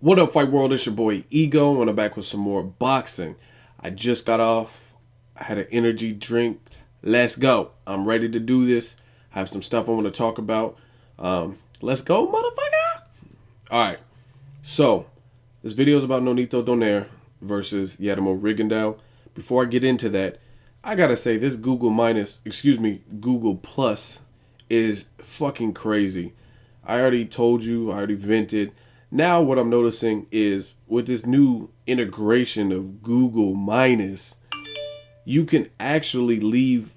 What up, Fight World? It's your boy Ego, and I'm back with some more boxing. I just got off. I had an energy drink. Let's go. I'm ready to do this. I have some stuff I want to talk about. Let's go, motherfucker. All right. So, this video is about Nonito Donaire versus Rigondeaux. Before I get into that, I gotta say this Google Plus is fucking crazy. I already told you, I already vented. Now what I'm noticing is with this new integration of Google Minus, you can actually leave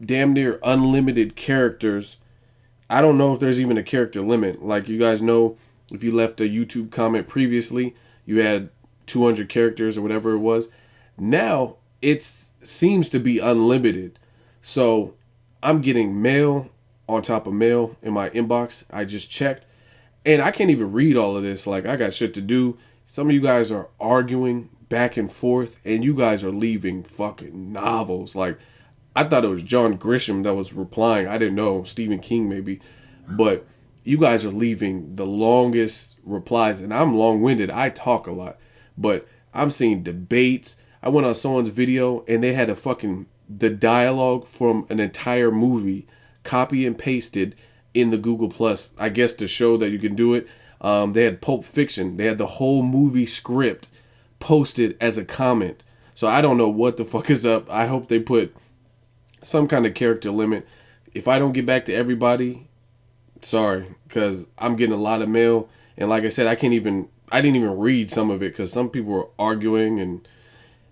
damn near unlimited characters. I don't know if there's even a character limit. Like you guys know, if you left a YouTube comment previously, you had 200 characters or whatever it was. Now it seems to be unlimited. So I'm getting mail on top of mail in my inbox. I just checked. And I can't even read all of this. Like, I got shit to do. Some of you guys are arguing back and forth, and you guys are leaving fucking novels. Like, I thought it was John Grisham that was replying. I didn't know. Stephen King, maybe. But you guys are leaving the longest replies, and I'm long-winded. I talk a lot. But I'm seeing debates. I went on someone's video, and they had the dialogue from an entire movie copy and pasted in the Google Plus, I guess, to show that you can do it. They had Pulp Fiction. They had the whole movie script posted as a comment. So I don't know what the fuck is up. I hope they put some kind of character limit. If I don't get back to everybody, sorry, because I'm getting a lot of mail. And like I said, I didn't even read some of it because some people were arguing and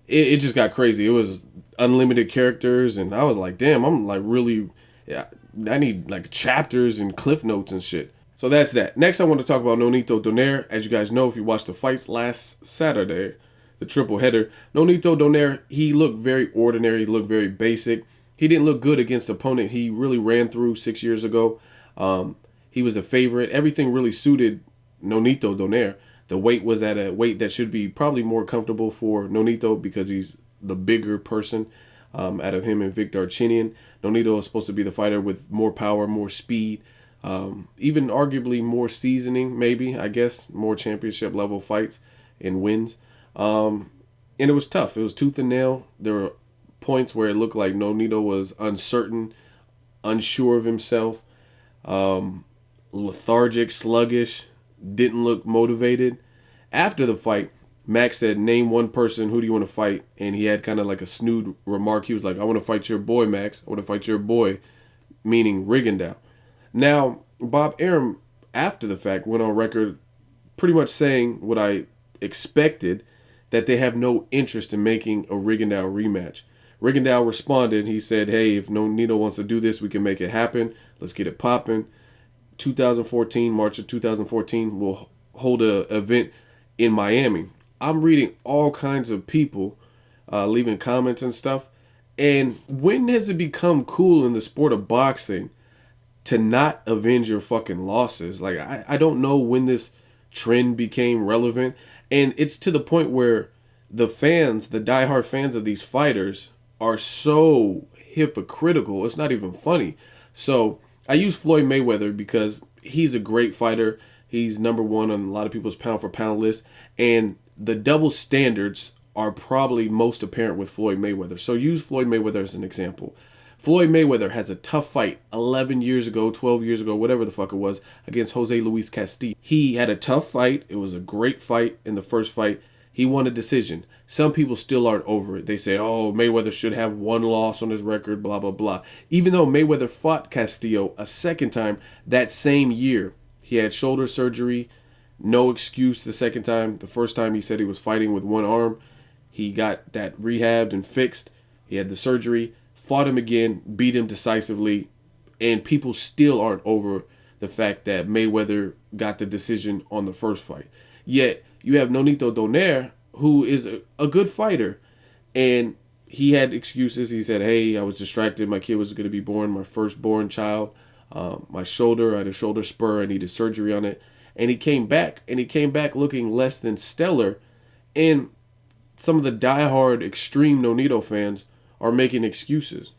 it just got crazy. It was unlimited characters and I was like, damn, I'm like really, yeah, I need like chapters and cliff notes and shit. So that's that. Next, I want to talk about Nonito Donaire. As you guys know, if you watched the fights last Saturday, the triple header, Nonito Donaire, he looked very ordinary. He looked very basic. He didn't look good against the opponent he really ran through 6 years ago. He was a favorite. Everything really suited Nonito Donaire. The weight was at a weight that should be probably more comfortable for Nonito because he's the bigger person out of him and Vic Darchinyan. Nonito is supposed to be the fighter with more power, more speed, even arguably more seasoning, maybe, I guess, more championship level fights and wins. And it was tough. It was tooth and nail. There were points where it looked like Nonito was uncertain, unsure of himself, lethargic, sluggish, didn't look motivated. After the fight, Max said, name one person, who do you want to fight? And he had kind of like a snood remark. He was like, I want to fight your boy, Max. I want to fight your boy, meaning Rigondeaux. Now, Bob Arum, after the fact, went on record pretty much saying what I expected, that they have no interest in making a Rigondeaux rematch. Rigondeaux responded. He said, hey, if Nonito wants to do this, we can make it happen. Let's get it popping. 2014, March of 2014, we'll hold an event in Miami. I'm reading all kinds of people leaving comments and stuff. And when has it become cool in the sport of boxing to not avenge your fucking losses? Like, I don't know when this trend became relevant. And it's to the point where the fans, the diehard fans of these fighters are so hypocritical. It's not even funny. So I use Floyd Mayweather because he's a great fighter. He's number one on a lot of people's pound for pound list. And the double standards are probably most apparent with Floyd Mayweather. So use Floyd Mayweather as an example. Floyd Mayweather has a tough fight 11 years ago, 12 years ago, whatever the fuck it was, against Jose Luis Castillo. He had a tough fight. It was a great fight in the first fight. He won a decision. Some people still aren't over it. They say, oh, Mayweather should have one loss on his record, blah, blah, blah. Even though Mayweather fought Castillo a second time that same year, he had shoulder surgery. No excuse the second time. The first time he said he was fighting with one arm. He got that rehabbed and fixed. He had the surgery, fought him again, beat him decisively, and people still aren't over the fact that Mayweather got the decision on the first fight. Yet, you have Nonito Donaire, who is a good fighter, and he had excuses. He said, hey, I was distracted. My kid was going to be born, my firstborn child. My shoulder, I had a shoulder spur. I needed surgery on it. And he came back looking less than stellar. And some of the diehard extreme Nonito fans are making excuses,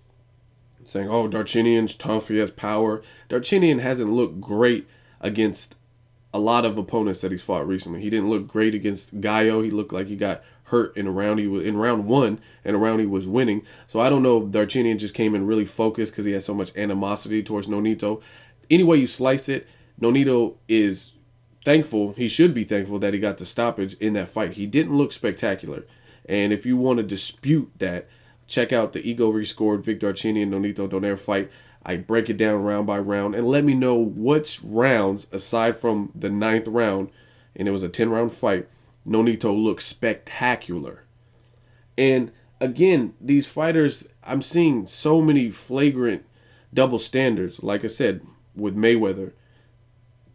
saying, oh, Darchinyan's tough, he has power. Darchinyan hasn't looked great against a lot of opponents that he's fought recently. He didn't look great against Gallo. He looked like he got hurt in a round. He was in round one, and a round he was winning. So I don't know if Darchinyan just came in really focused because he had so much animosity towards Nonito. Any way you slice it, Nonito is thankful. He should be thankful that he got the stoppage in that fight. He didn't look spectacular. And if you want to dispute that, check out the Ego Rescored Vic Darchinyan Nonito Donaire fight. I break it down round by round and let me know which rounds, aside from the 9th round, and it was a 10-round fight, Nonito looked spectacular. And again, these fighters, I'm seeing so many flagrant double standards. Like I said, with Mayweather,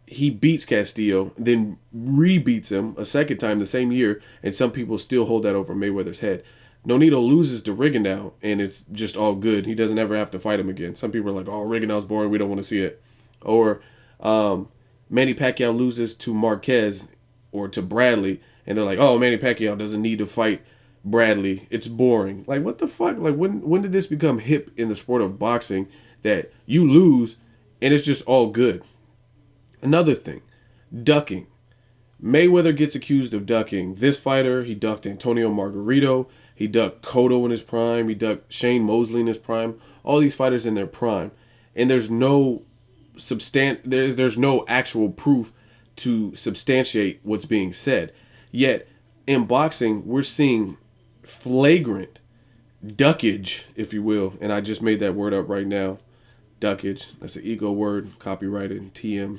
he beats Castillo, then re-beats him a second time the same year, and some people still hold that over Mayweather's head. Nonito loses to Rigondeaux, and it's just all good. He doesn't ever have to fight him again. Some people are like, oh, Rigondeaux's boring, we don't want to see it. Or Manny Pacquiao loses to Marquez or to Bradley, and they're like, oh, Manny Pacquiao doesn't need to fight Bradley. It's boring. Like, what the fuck? Like, when did this become hip in the sport of boxing that you lose and it's just all good? Another thing, ducking. Mayweather gets accused of ducking this fighter. He ducked Antonio Margarito. He ducked Cotto in his prime. He ducked Shane Mosley in his prime. All these fighters in their prime. And there's no there's no actual proof to substantiate what's being said. Yet, in boxing, we're seeing flagrant duckage, if you will. And I just made that word up right now. Duckage. That's an ego word. Copyrighted. TM.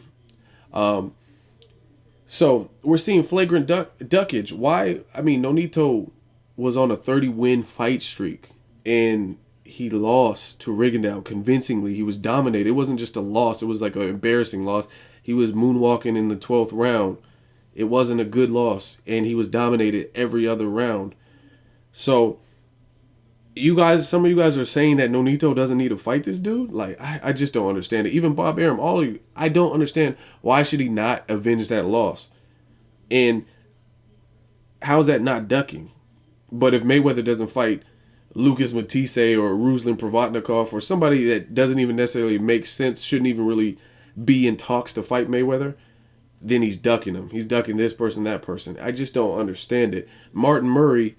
So we're seeing flagrant duckage. Why? I mean, Nonito was on a 30-win fight streak, and he lost to Rigondeaux convincingly. He was dominated. It wasn't just a loss. It was like an embarrassing loss. He was moonwalking in the 12th round. It wasn't a good loss, and he was dominated every other round. So you guys, some of you guys are saying that Nonito doesn't need to fight this dude. Like, I just don't understand it. Even Bob Arum, all of you, I don't understand why should he not avenge that loss. And how is that not ducking? But if Mayweather doesn't fight Lucas Matisse or Ruslan Provodnikov or somebody that doesn't even necessarily make sense, shouldn't even really be in talks to fight Mayweather, then he's ducking him. He's ducking this person, that person. I just don't understand it. Martin Murray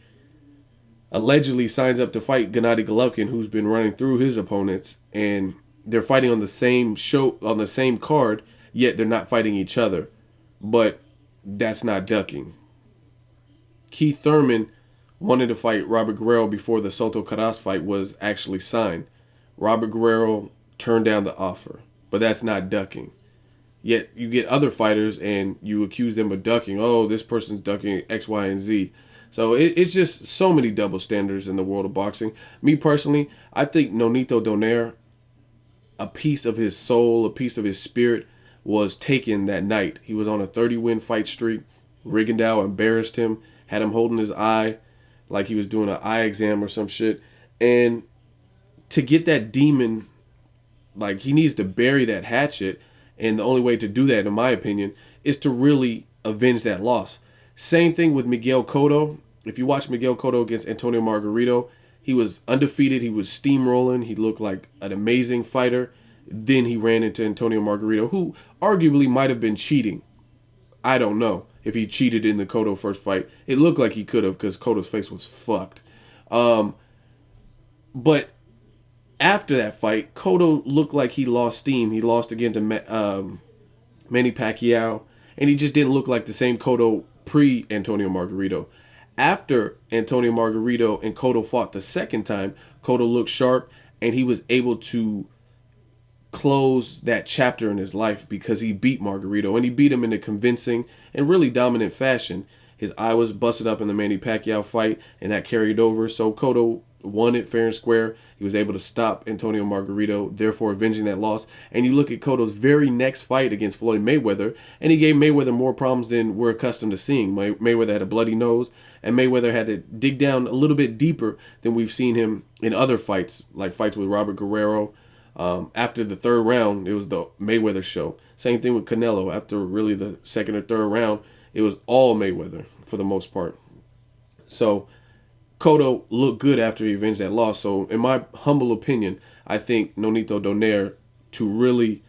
allegedly signs up to fight Gennady Golovkin, who's been running through his opponents, and they're fighting on the same show, on the same card, yet they're not fighting each other. But that's not ducking. Keith Thurman wanted to fight Robert Guerrero before the Soto Caras fight was actually signed. Robert Guerrero turned down the offer, but that's not ducking. Yet you get other fighters and you accuse them of ducking. Oh, this person's ducking X, Y, and Z. So it's just so many double standards in the world of boxing. Me personally, I think Nonito Donaire, a piece of his soul, a piece of his spirit was taken that night. He was on a 30-win fight streak. Rigondeaux embarrassed him, had him holding his eye like he was doing an eye exam or some shit. And to get that demon, like, he needs to bury that hatchet. And the only way to do that, in my opinion, is to really avenge that loss. Same thing with Miguel Cotto. If you watch Miguel Cotto against Antonio Margarito, he was undefeated. He was steamrolling. He looked like an amazing fighter. Then he ran into Antonio Margarito, who arguably might have been cheating. I don't know if he cheated in the Cotto first fight. It looked like he could have because Cotto's face was fucked. But after that fight, Cotto looked like he lost steam. He lost again to Manny Pacquiao, and he just didn't look like the same Cotto pre-Antonio Margarito. After Antonio Margarito and Cotto fought the second time, Cotto looked sharp, and he was able to close that chapter in his life because he beat Margarito, and he beat him in a convincing and really dominant fashion. His eye was busted up in the Manny Pacquiao fight, and that carried over. So Cotto won it fair and square. He was able to stop Antonio Margarito, therefore avenging that loss. And you look at Cotto's very next fight against Floyd Mayweather, and he gave Mayweather more problems than we're accustomed to seeing. Mayweather had a bloody nose, and Mayweather had to dig down a little bit deeper than we've seen him in other fights, like fights with Robert Guerrero. After the third round, it was the Mayweather show. Same thing with Canelo. After really the second or third round, it was all Mayweather for the most part. So Cotto looked good after he avenged that loss. So in my humble opinion, I think Nonito Donaire, to really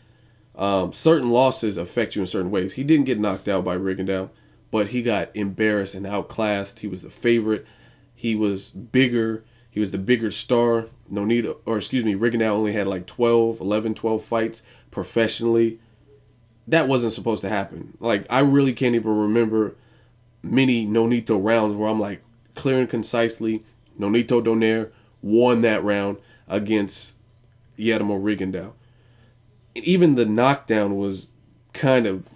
Certain losses affect you in certain ways. He didn't get knocked out by Rigondeaux, but he got embarrassed and outclassed. He was the favorite. He was bigger. He was the bigger star. Rigondeaux only had like 12 fights professionally. That wasn't supposed to happen. Like, I really can't even remember many Nonito rounds where I'm like, clear and concisely, Nonito Donaire won that round against Rigondeaux. Even the knockdown was kind of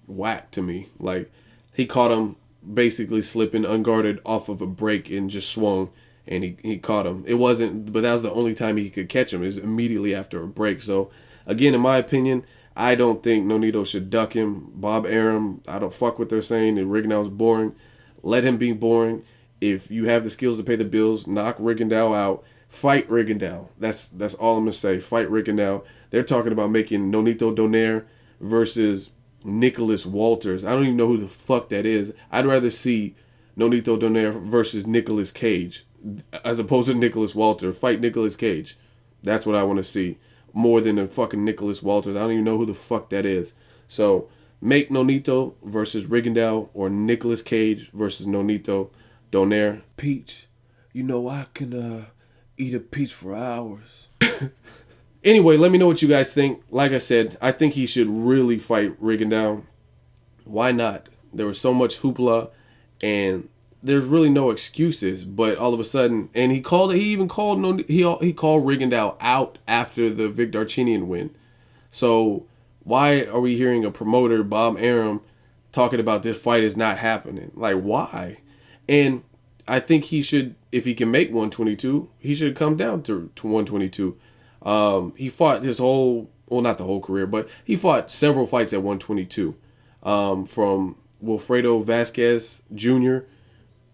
whack to me. Like, he caught him basically slipping unguarded off of a break and just swung, and he caught him. It wasn't, but that was the only time he could catch him, is immediately after a break. So, again, in my opinion, I don't think Nonito should duck him. Bob Arum, I don't fuck what they're saying, that Rigondeaux is boring. Let him be boring. If you have the skills to pay the bills, knock Rigondeaux out. Fight Rigondeaux. That's all I'm going to say. Fight Rigondeaux. They're talking about making Nonito Donaire versus Nicholas Walters. I don't even know who the fuck that is. I'd rather see Nonito Donaire versus Nicolas Cage as opposed to Nicholas Walters. Fight Nicolas Cage. That's what I want to see. More than a fucking Nicholas Walters. I don't even know who the fuck that is. So, make Nonito versus Rigondeaux or Nicolas Cage versus Nonito Donaire. Peach. You know I can eat a peach for hours. Anyway, let me know what you guys think. Like I said, I think he should really fight Rigondeaux. Why not? There was so much hoopla, and there's really no excuses. But all of a sudden, and he called Rigondeaux out after the Vic Darchinyan win. So why are we hearing a promoter, Bob Arum, talking about this fight is not happening? Like, why? And I think he should, if he can make 122, he should come down to 122. He fought his whole, well, not the whole career, but he fought several fights at 122. From Wilfredo Vasquez Jr.,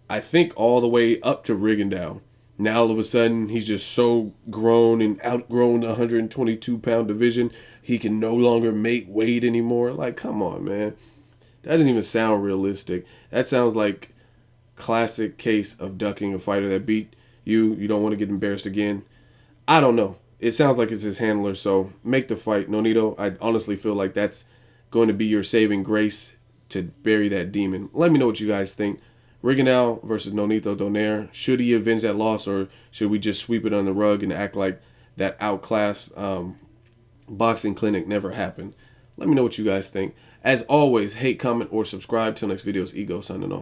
I think all the way up to Rigondeaux. Now all of a sudden he's just so grown and outgrown the 122-pound division, he can no longer make weight anymore. Like, come on, man. That doesn't even sound realistic. That sounds like classic case of ducking a fighter that beat you. You don't want to get embarrassed again. I don't know. It sounds like it's his handler, so make the fight. Nonito, I honestly feel like that's going to be your saving grace to bury that demon. Let me know what you guys think. Rigondeaux versus Nonito Donaire. Should he avenge that loss, or should we just sweep it on the rug and act like that outclassed boxing clinic never happened? Let me know what you guys think. As always, hate, comment, or subscribe. Till next video, it's Ego signing off.